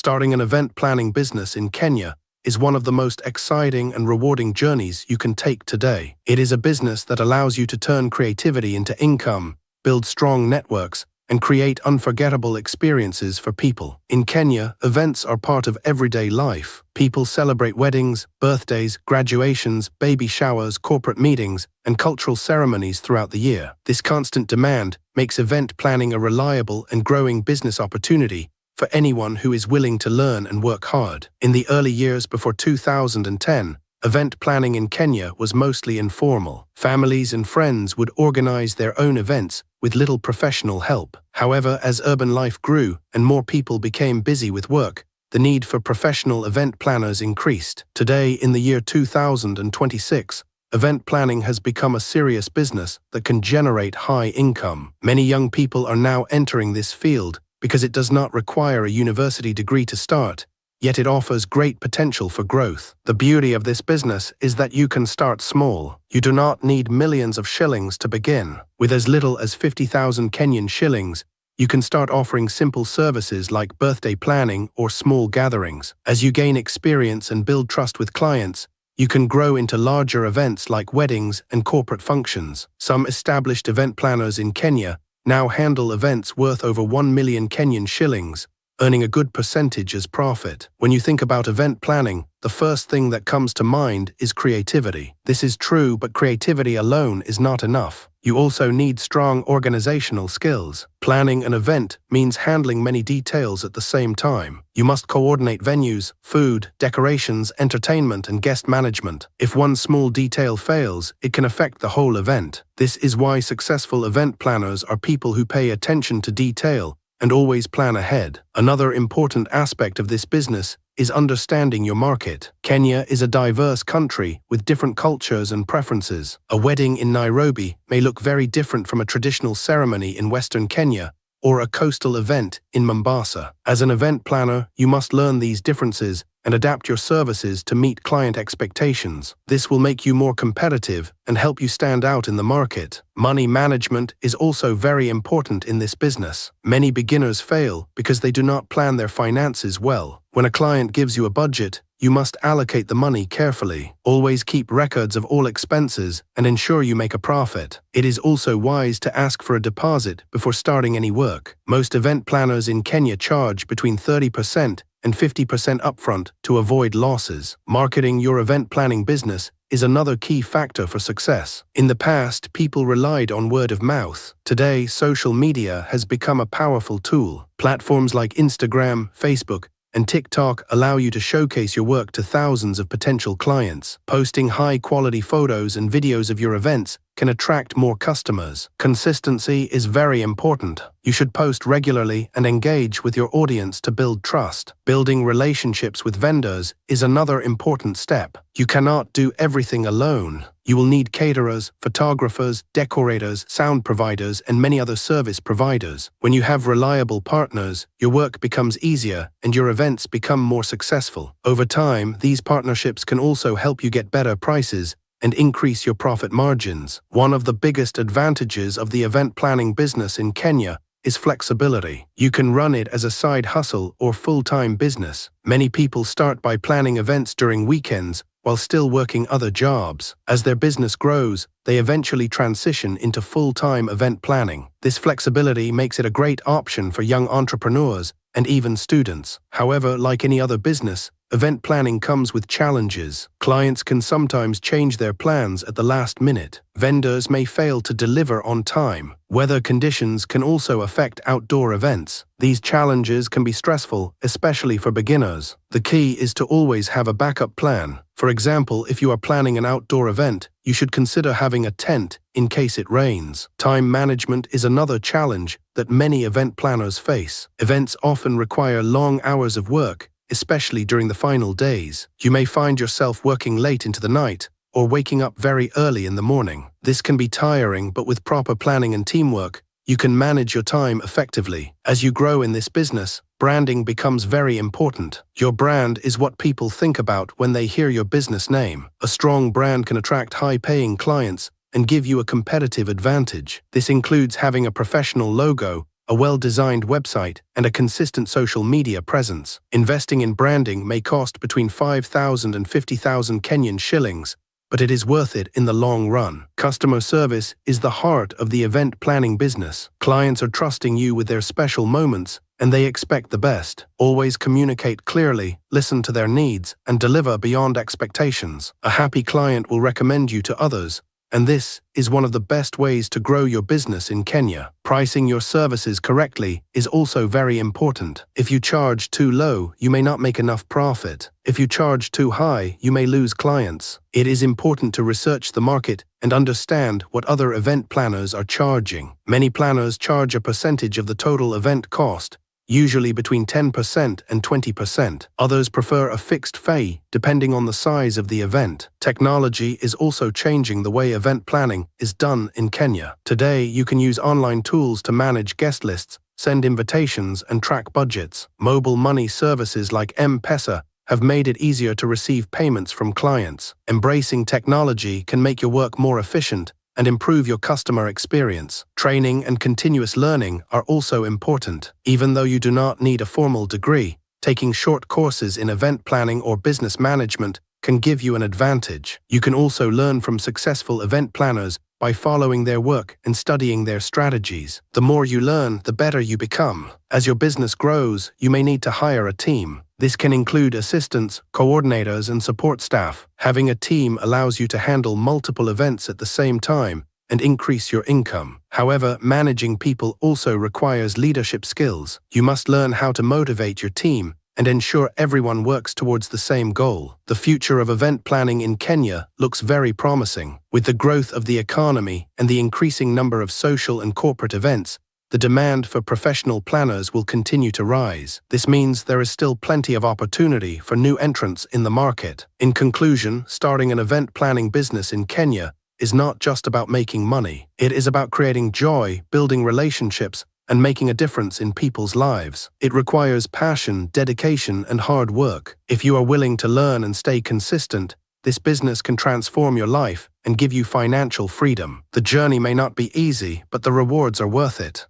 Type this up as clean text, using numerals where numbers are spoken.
Starting an event planning business in Kenya is one of the most exciting and rewarding journeys you can take today. It is a business that allows you to turn creativity into income, build strong networks, and create unforgettable experiences for people. In Kenya, events are part of everyday life. People celebrate weddings, birthdays, graduations, baby showers, corporate meetings, and cultural ceremonies throughout the year. This constant demand makes event planning a reliable and growing business opportunity for anyone who is willing to learn and work hard. In the early years before 2010, event planning in Kenya was mostly informal. Families and friends would organize their own events with little professional help. However, as urban life grew and more people became busy with work, the need for professional event planners increased. Today, in the year 2026, event planning has become a serious business that can generate high income. Many young people are now entering this field because it does not require a university degree to start, yet it offers great potential for growth. The beauty of this business is that you can start small. You do not need millions of shillings to begin. With as little as 50,000 Kenyan shillings, you can start offering simple services like birthday planning or small gatherings. As you gain experience and build trust with clients, you can grow into larger events like weddings and corporate functions. Some established event planners in Kenya now handle events worth over 1 million Kenyan shillings, earning a good percentage as profit. When you think about event planning, the first thing that comes to mind is creativity. This is true, but creativity alone is not enough. You also need strong organizational skills. Planning an event means handling many details at the same time. You must coordinate venues, food, decorations, entertainment, and guest management. If one small detail fails, it can affect the whole event. This is why successful event planners are people who pay attention to detail and always plan ahead. Another important aspect of this business is understanding your market. Kenya is a diverse country with different cultures and preferences. A wedding in Nairobi may look very different from a traditional ceremony in Western Kenya or a coastal event in Mombasa. As an event planner, you must learn these differences and adapt your services to meet client expectations. This will make you more competitive and help you stand out in the market. Money management is also very important in this business. Many beginners fail because they do not plan their finances well. When a client gives you a budget, you must allocate the money carefully. Always keep records of all expenses and ensure you make a profit. It is also wise to ask for a deposit before starting any work. Most event planners in Kenya charge between 30% and 50% upfront to avoid losses. Marketing your event planning business is another key factor for success. In the past, people relied on word of mouth. Today, social media has become a powerful tool. Platforms like Instagram, Facebook, and TikTok allow you to showcase your work to thousands of potential clients. Posting high-quality photos and videos of your events can attract more customers. Consistency is very important. You should post regularly and engage with your audience to build trust. Building relationships with vendors is another important step. You cannot do everything alone. You will need caterers, photographers, decorators, sound providers, and many other service providers. When you have reliable partners, your work becomes easier and your events become more successful. Over time, these partnerships can also help you get better prices and increase your profit margins. One of the biggest advantages of the event planning business in Kenya is flexibility. You can run it as a side hustle or full-time business. Many people start by planning events during weekends while still working other jobs. As their business grows, they eventually transition into full-time event planning. This flexibility makes it a great option for young entrepreneurs and even students. However, like any other business, event planning comes with challenges. Clients can sometimes change their plans at the last minute. Vendors may fail to deliver on time. Weather conditions can also affect outdoor events. These challenges can be stressful, especially for beginners. The key is to always have a backup plan. For example, if you are planning an outdoor event, you should consider having a tent in case it rains. Time management is another challenge that many event planners face. Events often require long hours of work, especially during the final days. You may find yourself working late into the night or waking up very early in the morning. This can be tiring, but with proper planning and teamwork, you can manage your time effectively. As you grow in this business, branding becomes very important. Your brand is what people think about when they hear your business name. A strong brand can attract high-paying clients and give you a competitive advantage. This includes having a professional logo, a well-designed website, and a consistent social media presence. Investing in branding may cost between 5,000 and 50,000 Kenyan shillings, but it is worth it in the long run. Customer service is the heart of the event planning business. Clients are trusting you with their special moments, and they expect the best. Always communicate clearly, listen to their needs, and deliver beyond expectations. A happy client will recommend you to others, and this is one of the best ways to grow your business in Kenya. Pricing your services correctly is also very important. If you charge too low, you may not make enough profit. If you charge too high, you may lose clients. It is important to research the market and understand what other event planners are charging. Many planners charge a percentage of the total event cost, usually between 10% and 20%. Others prefer a fixed fee, depending on the size of the event. Technology is also changing the way event planning is done in Kenya. Today, you can use online tools to manage guest lists, send invitations, and track budgets. Mobile money services like M-Pesa have made it easier to receive payments from clients. Embracing technology can make your work more efficient and improve your customer experience. Training and continuous learning are also important. Even though you do not need a formal degree, taking short courses in event planning or business management can give you an advantage. You can also learn from successful event planners by following their work and studying their strategies. The more you learn, the better you become. As your business grows, you may need to hire a team. This can include assistants, coordinators, and support staff. Having a team allows you to handle multiple events at the same time and increase your income. However, managing people also requires leadership skills. You must learn how to motivate your team and ensure everyone works towards the same goal. The future of event planning in Kenya looks very promising. With the growth of the economy and the increasing number of social and corporate events, the demand for professional planners will continue to rise. This means there is still plenty of opportunity for new entrants in the market. In conclusion, starting an event planning business in Kenya is not just about making money. It is about creating joy, building relationships, and making a difference in people's lives. It requires passion, dedication, and hard work. If you are willing to learn and stay consistent, this business can transform your life and give you financial freedom. The journey may not be easy, but the rewards are worth it.